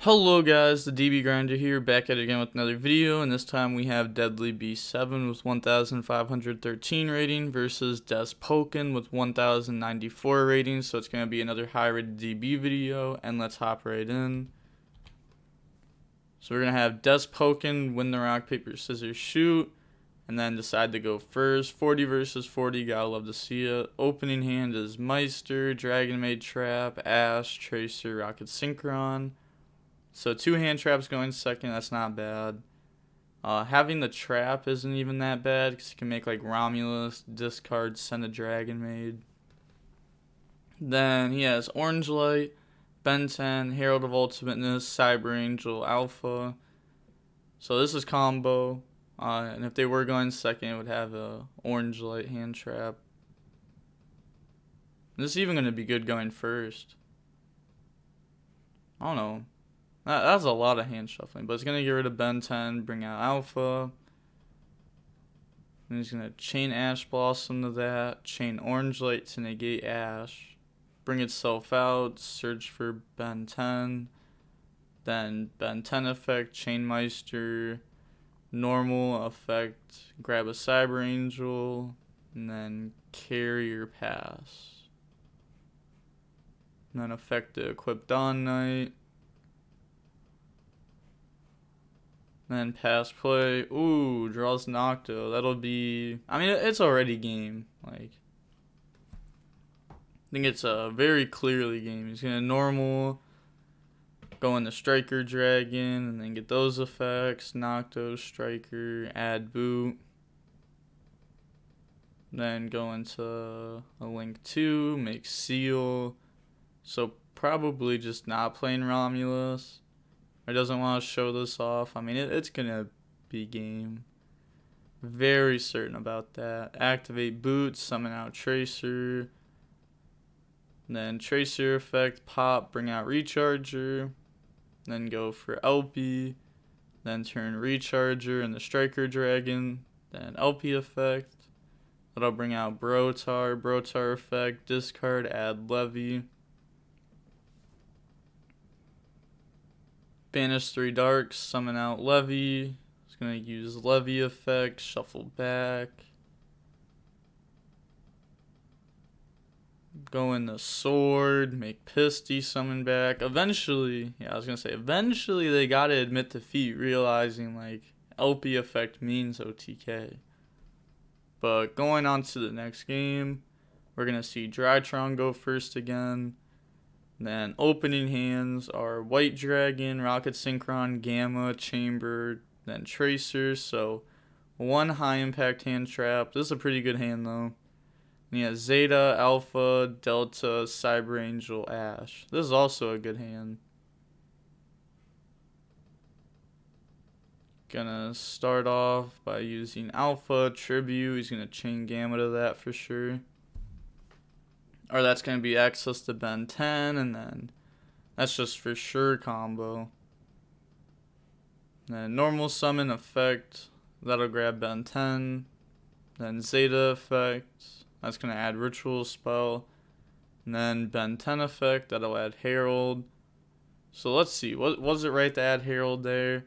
Hello guys, the DB Grinder here, back at it again with another video, and this time we have Deadly B7 with 1513 rating versus Despoken with 1094 rating, so it's going to be another high rated DB video, and let's hop right in. So we're going to have Despoken win the rock, paper, scissors, shoot, and then decide to go first. 40 versus 40, gotta love to see it. Opening hand is Meister, Dragon Maid Trap, Ash, Tracer, Rocket Synchron. So 2 hand traps going second, that's not bad. Having the trap isn't even that bad because you can make like Romulus, discard, send a Dragon Maid. Then he has Orange Light, Ben 10, Herald of Ultimateness, Cyber Angel, Alpha. So this is combo. And if they were going second, it would have a Orange Light hand trap. This is even going to be good going first. I don't know. That's a lot of hand shuffling, but it's going to get rid of Ben 10, bring out Alpha. And he's going to chain Ash Blossom to that, chain Orange Light to negate Ash, bring itself out, search for Ben 10, then Ben 10 effect, chain Meister, normal effect, grab a Cyber Angel, and then carrier pass. And then effect to equip Dawn Knight. Then pass play. Ooh, draws Nocto. That'll be... I mean, it's already game. Like, I think it's a very clearly game. He's going to normal, go into Striker Dragon, and then get those effects. Nocto, Striker, add boot. Then go into a Link 2, make Seal. So probably just not playing Romulus. Or doesn't want to show this off. I mean, it's going to be game. Very certain about that. Activate boot, summon out Tracer. Then Tracer effect, pop, bring out Recharger. Then go for LP. Then turn Recharger and the Striker Dragon. Then LP effect. That'll bring out Brotar. Brotar effect, discard, add Levy. Banish 3 darks, summon out Levy. It's going to use Levy effect, shuffle back. Go in the sword, make Pisty, summon back. Eventually, eventually they got to admit defeat, realizing like LP effect means OTK. But going on to the next game, we're going to see Drytron go first again. Then opening hands are White Dragon, Rocket Synchron, Gamma, Chamber, then Tracer. So 1 high impact hand trap. This is a pretty good hand though. And he has Zeta, Alpha, Delta, Cyber Angel, Ash. This is also a good hand. Gonna start off by using Alpha, Tribute. He's gonna chain Gamma to that for sure. Or that's going to be access to Ben 10, and then that's just for sure combo. Then normal summon effect, that'll grab Ben 10. Then Zeta effect, that's going to add ritual spell. And then Ben 10 effect, that'll add Herald. So let's see, was it right to add Herald there?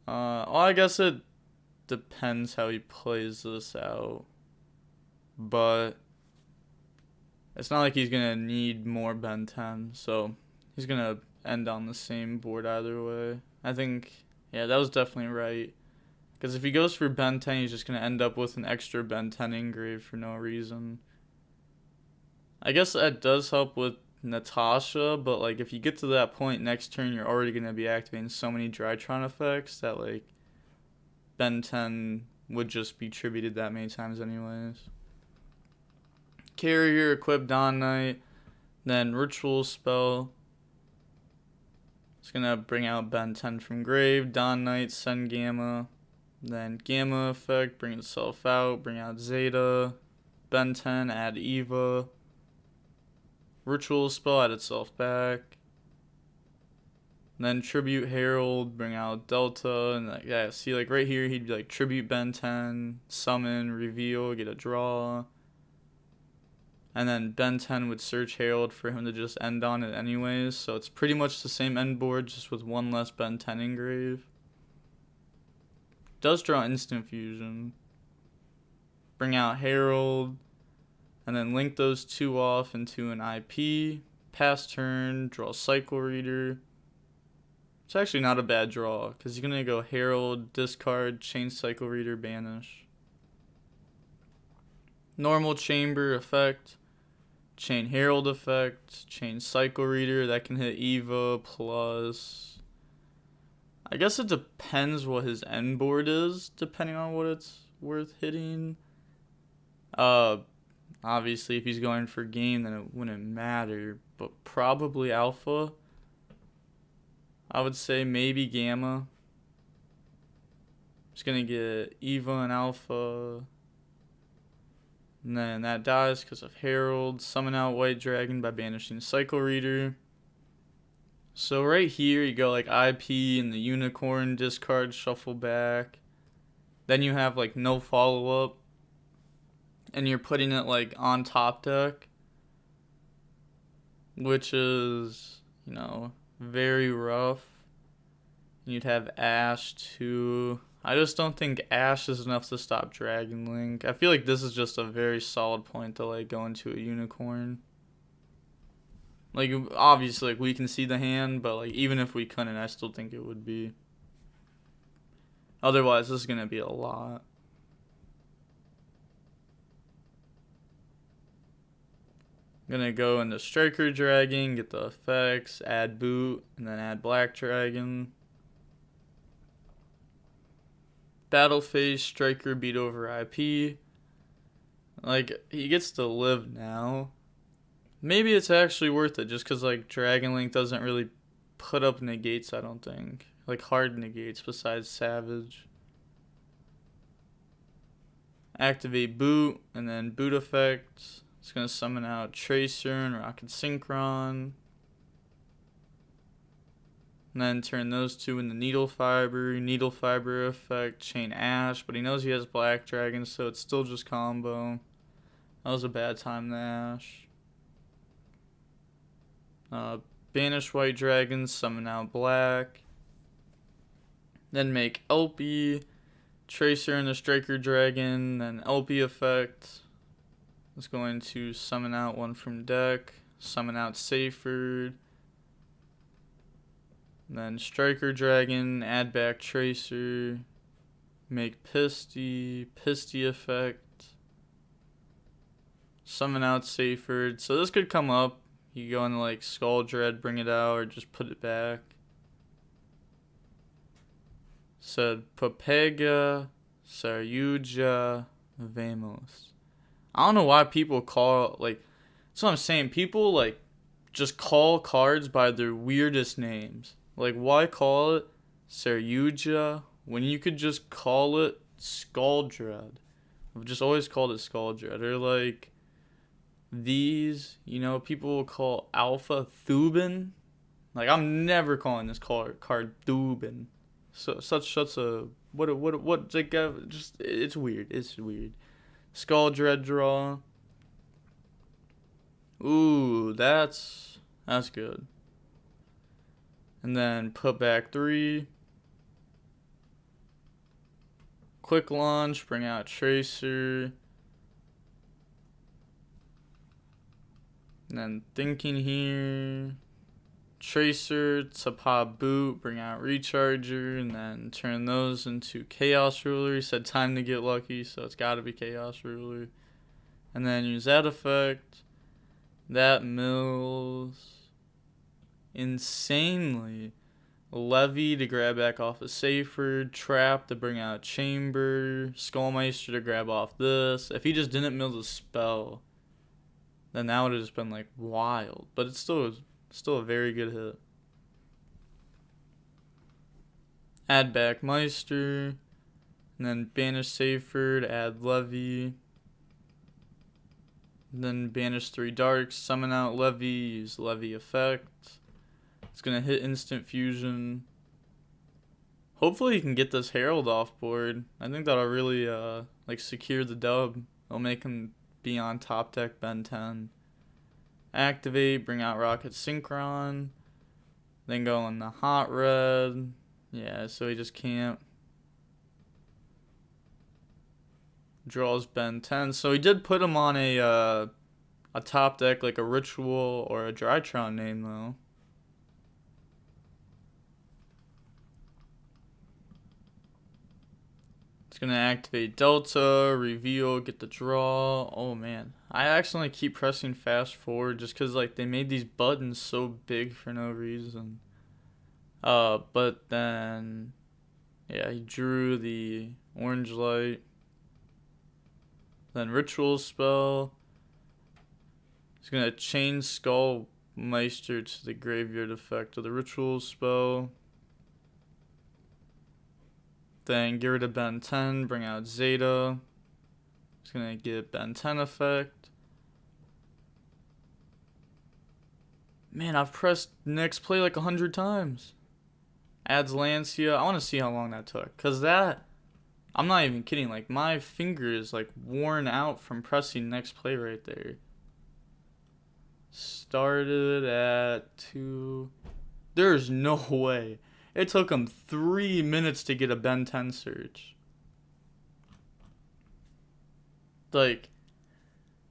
Well, I guess it depends how he plays this out. But it's not like he's going to need more Ben 10. So he's going to end on the same board either way. I think, yeah, that was definitely right. Because if he goes for Ben 10, he's just going to end up with an extra Ben 10 engraved for no reason. I guess that does help with Natasha. But like if you get to that point next turn, you're already going to be activating so many Drytron effects that like Ben 10 would just be tributed that many times anyways. Carrier, equip Dawn Knight, then Ritual Spell. It's going to bring out Ben 10 from grave, Dawn Knight, send Gamma, then Gamma effect, bring itself out, bring out Zeta, Ben 10, add Eva, Ritual Spell, add itself back, then Tribute Herald, bring out Delta, and like, yeah, see like right here he'd be like Tribute Ben 10, summon, reveal, get a draw. And then Ben 10 would search Herald for him to just end on it anyways. So it's pretty much the same end board, just with one less Ben 10 engrave. Does draw instant fusion. Bring out Herald. And then link those two off into an IP. Pass turn, draw Cycle Reader. It's actually not a bad draw, because you're going to go Herald, discard, chain Cycle Reader, banish. Normal chamber effect. Chain Herald effect, chain Cycle Reader, that can hit Eva plus. I guess it depends what his end board is, depending on what it's worth hitting. Obviously, if he's going for game, then it wouldn't matter, but probably alpha. I would say maybe gamma. Just gonna get Eva and alpha. And then that dies because of Herald. Summon out White Dragon by banishing Cycle Reader. So right here you go like IP and the Unicorn, discard, shuffle back. Then you have like no follow-up. And you're putting it like on top deck. Which is, you know, very rough. You'd have Ash too. I just don't think Ash is enough to stop Dragon Link. I feel like this is just a very solid point to like go into a Unicorn. Like obviously like we can see the hand, but like even if we couldn't, I still think it would be. Otherwise this is gonna be a lot. I'm gonna go into Striker Dragon, get the effects, add boot, and then add Black Dragon. Battle phase, Striker beat over IP. Like, he gets to live now. Maybe it's actually worth it just because, like, Dragon Link doesn't really put up negates, I don't think. Like, hard negates besides Savage. Activate boot, and then boot effect. It's going to summon out Tracer and Rocket Synchron. And then turn those two into Needle Fiber effect, chain Ash, but he knows he has Black Dragon, so it's still just combo. That was a bad time to Ash. Banish White Dragon, summon out Black. Then make LP, Tracer and the Striker Dragon, then LP effect. It's going to summon out one from deck, summon out Seyfried. Then Striker Dragon, add back Tracer, make Pisty effect, summon out Seyfried. So this could come up. You go into like Skull Dread, bring it out, or just put it back. Said Papega, Saryuja, Vamos. I don't know why people call, like, that's what I'm saying. People like just call cards by their weirdest names. Like, why call it Saryuja when you could just call it Skull Dread? I've just always called it Skull Dread. Or, like, these, you know, people will call Alpha Thubin. Like, I'm never calling this card Thubin. So, such a, like, just, it's weird. It's weird. Skull Dread draw. Ooh, that's good. And then put back 3. Quick launch, bring out Tracer. And then thinking here. Tracer, Tapa Boot, bring out Recharger, and then turn those into Chaos Ruler. He said time to get lucky, so it's gotta be Chaos Ruler. And then use that effect. That mills insanely. Levy to grab back off of Seyfried, Trap to bring out Chamber, Skullmeister to grab off this. If he just didn't mill the spell, then that would have just been like wild. But it's still a very good hit. Add back Meister, and then banish Seyfried, add Levy. Then banish 3 darks, summon out Levy, use Levy effect. It's going to hit instant fusion. Hopefully he can get this Herald off board. I think that'll really like secure the dub. It'll make him be on top deck Ben 10. Activate, bring out Rocket Synchron. Then go in the hot red. Yeah, so he just can't. Draws Ben 10. So he did put him on a top deck, like a Ritual or a Drytron name, though. It's going to activate Delta, reveal, get the draw. Oh, man. I accidentally keep pressing fast forward just because, like, they made these buttons so big for no reason. But then, yeah, he drew the orange light. Then Ritual spell. He's going to chain Skull Meister to the graveyard effect of the Ritual spell. Then get rid of Ben 10, bring out Zeta. It's going to get Ben 10 effect. Man, I've pressed next play like 100 times. Adds Lancia. I want to see how long that took. Because that, I'm not even kidding. Like, my finger is like worn out from pressing next play right there. Started at 2. There's no way. It took him 3 minutes to get a Ben 10 search. Like,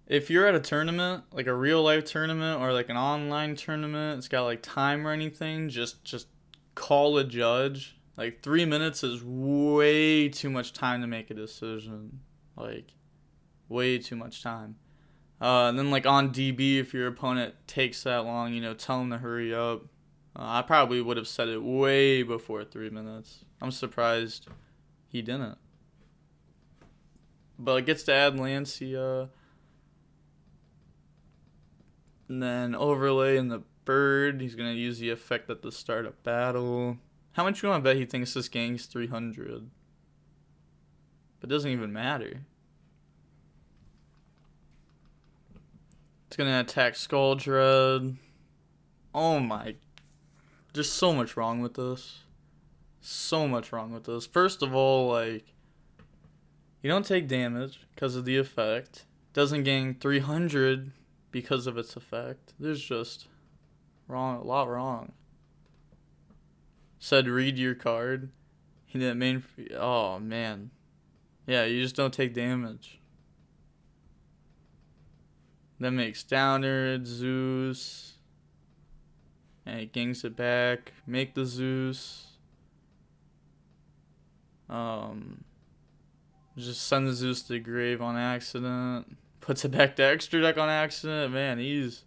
if you're at a tournament, like a real life tournament or like an online tournament, it's got like time or anything, just call a judge. Like 3 minutes is way too much time to make a decision. Like, way too much time. And then like on DB, if your opponent takes that long, you know, tell them to hurry up. I probably would have said it way before 3 minutes. I'm surprised he didn't. But it gets to add Lancia. And then overlay in the bird. He's going to use the effect at the start of battle. How much you want to bet he thinks this gang's 300? But it doesn't even matter. It's going to attack Skull Dread. Oh my. There's so much wrong with this. So much wrong with this. First of all, like, you don't take damage because of the effect. Doesn't gain 300 because of its effect. There's just a lot wrong. Said read your card. He didn't main. Oh man. Yeah, you just don't take damage. Then makes Downer, Zeus. And he gangs it back. Make the Zeus. Just send the Zeus to the grave on accident. Puts it back to extra deck on accident. Man, he's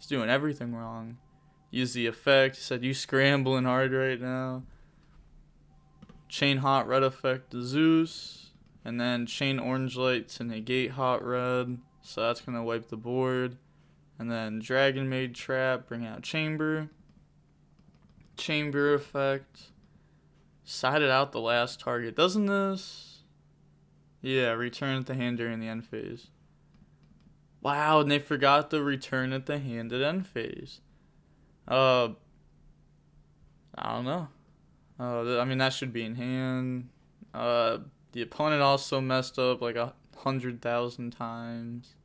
doing everything wrong. Use the effect. He said you scrambling hard right now. Chain hot red effect to Zeus. And then chain orange light to negate hot red. So that's going to wipe the board. And then Dragon Maid Trap. Bring out Chamber. Chamber effect. Sided out the last target. Doesn't this? Yeah, return at the hand during the end phase. Wow, and they forgot the return at the hand at end phase. I don't know. I mean, that should be in hand. The opponent also messed up like 100,000 times.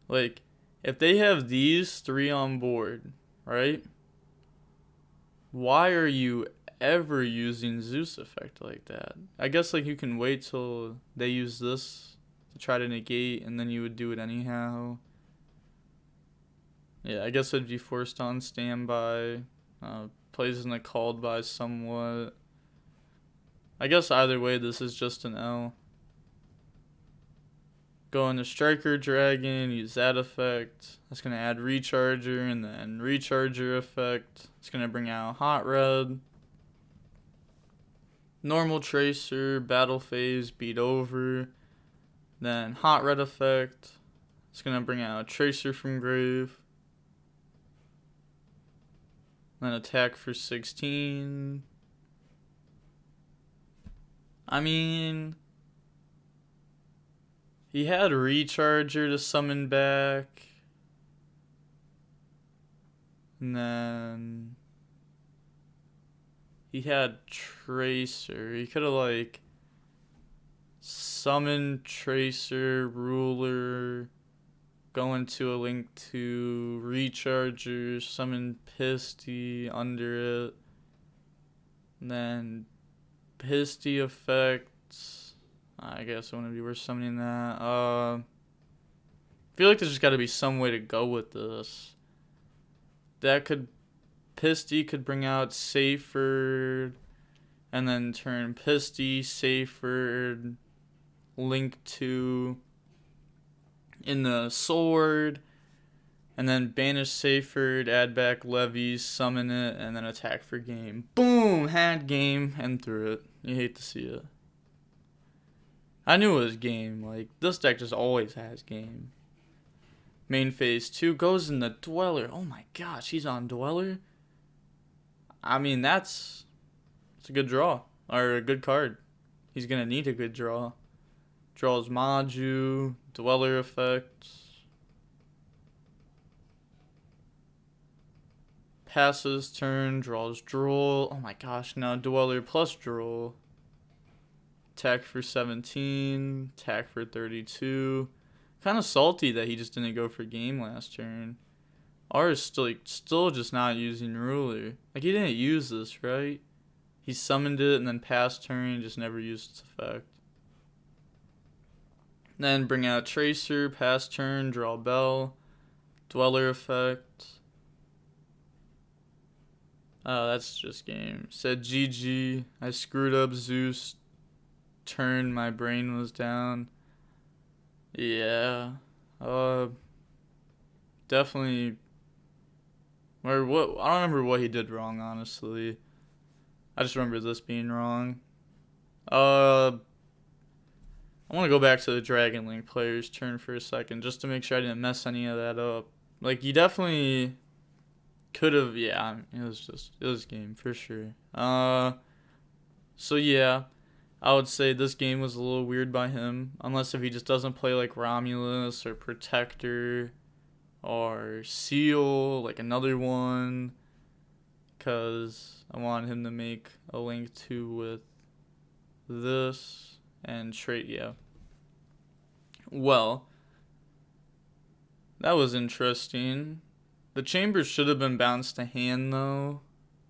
Like, if they have these 3 on board, right? Why are you ever using Zeus effect like that? I guess like you can wait till they use this to try to negate and then you would do it anyhow. Yeah, I guess it'd be forced on standby. Plays in the called by somewhat. I guess either way this is just an L. Go into Striker Dragon, use that effect. That's going to add Recharger and then Recharger effect. It's going to bring out Hot Red. Normal Tracer, Battle Phase, Beat Over. Then Hot Red effect. It's going to bring out Tracer from Grave. Then attack for 16. I mean, he had Recharger to summon back. And then he had Tracer. He could have like summoned Tracer, Ruler, go into a link to recharger, summon Pisty under it, and then Pisty effects. I guess one of you were summoning that. I feel like there's just got to be some way to go with this. Pisty could bring out Seyfried, and then turn Pisty, Seyfried, Link 2 in the sword, and then banish Seyfried, add back levies, summon it, and then attack for game. Boom! Had game, and threw it. You hate to see it. I knew it was game. Like, this deck just always has game. Main phase 2 goes in the Dweller. Oh my gosh, he's on Dweller? I mean, it's a good draw. Or a good card. He's going to need a good draw. Draws Maju, Dweller effects. Passes turn, draws Droll. Oh my gosh, now Dweller plus Droll. Attack for 17, attack for 32. Kind of salty that he just didn't go for game last turn. R is still just not using Ruler. Like, he didn't use this, right? He summoned it and then passed turn and just never used its effect. Then bring out Tracer, pass turn, draw Bell, Dweller effect. Oh, that's just game. Said GG. I screwed up Zeus. Turn, my brain was down. Yeah. Definitely. Or what? I don't remember what he did wrong, honestly. I just remember this being wrong. I want to go back to the Dragon Link player's turn for a second, just to make sure I didn't mess any of that up. Like, you definitely could have. Yeah, it was game for sure. So yeah, I would say this game was a little weird by him, unless if he just doesn't play like Romulus or Protector or Seal, like another one, because I want him to make a Link 2 with this and trade. Yeah. Well, that was interesting. The Chambers should have been bounced to hand though,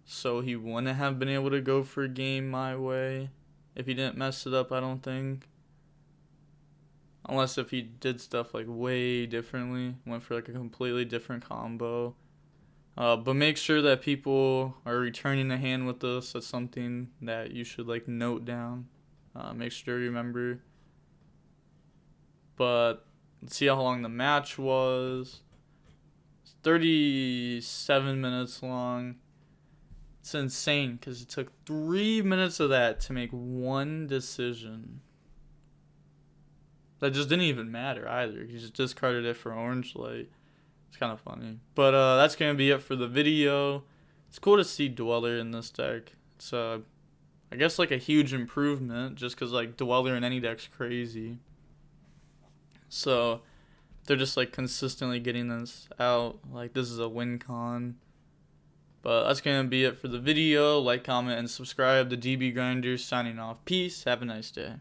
so he wouldn't have been able to go for a game my way if he didn't mess it up, I don't think. Unless if he did stuff like way differently, went for like a completely different combo. But make sure that people are returning a hand with this. That's something that you should like note down. Make sure to remember. But let's see how long the match was. It's 37 minutes long. It's insane because it took 3 minutes of that to make one decision. That just didn't even matter either. He just discarded it for Orange Light. It's kind of funny. But that's going to be it for the video. It's cool to see Dweller in this deck. It's, I guess, like a huge improvement just because, like, Dweller in any deck's crazy. So, they're just, like, consistently getting this out. Like, this is a win con. But that's going to be it for the video. Like, comment, and subscribe. The DB Grinder signing off. Peace. Have a nice day.